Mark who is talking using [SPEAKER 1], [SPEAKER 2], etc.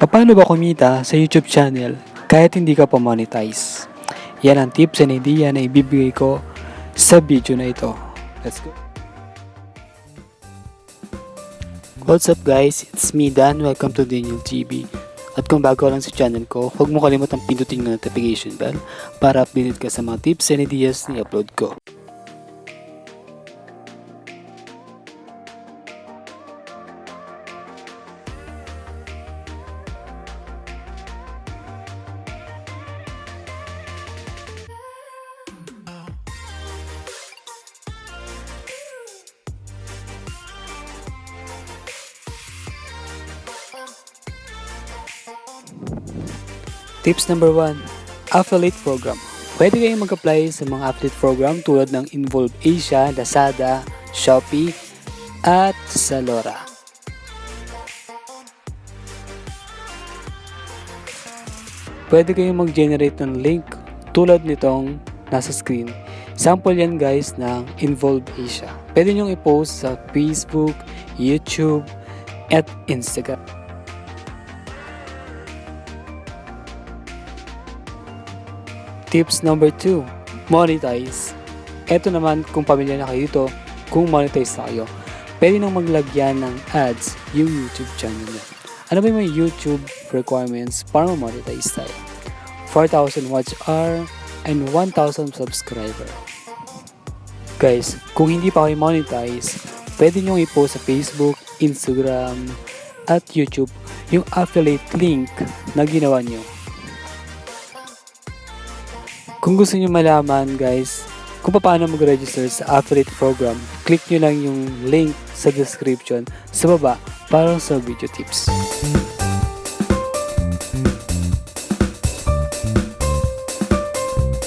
[SPEAKER 1] Paano ba kumita sa YouTube channel kahit hindi ka pa monetize? Yan ang tips and idea na ibibigay ko sa video na ito. Let's go! What's up guys? It's me Dan. Welcome to Daniel TV. At kung bago lang sa channel ko, huwag mo kalimutang pindutin ng notification bell para updated ka sa mga tips and ideas na i-upload ko. Tips number 1, affiliate program. Pwede kayong mag-apply sa mga affiliate program tulad ng Involve Asia, Lazada, Shopee, at Zalora. Pwede kayong mag-generate ng link tulad nitong nasa screen. Sample yan guys ng Involve Asia. Pwede nyo i-post sa Facebook, YouTube, at Instagram. Tips number 2, monetize. Ito naman kung pamilyar na kayo dito, kung monetize na kayo, pwede nang maglagyan ng ads yung YouTube channel nyo. Ano ba yung mga YouTube requirements para ma-monetize tayo? 4,000 watch hour and 1,000 subscriber. Guys, kung hindi pa kayo monetize, pwede nyo i-post sa Facebook, Instagram, at YouTube yung affiliate link na ginawa nyo. Kung gusto nyo malaman guys kung paano mag-register sa affiliate program, click nyo lang yung link sa description sa baba para sa video tips.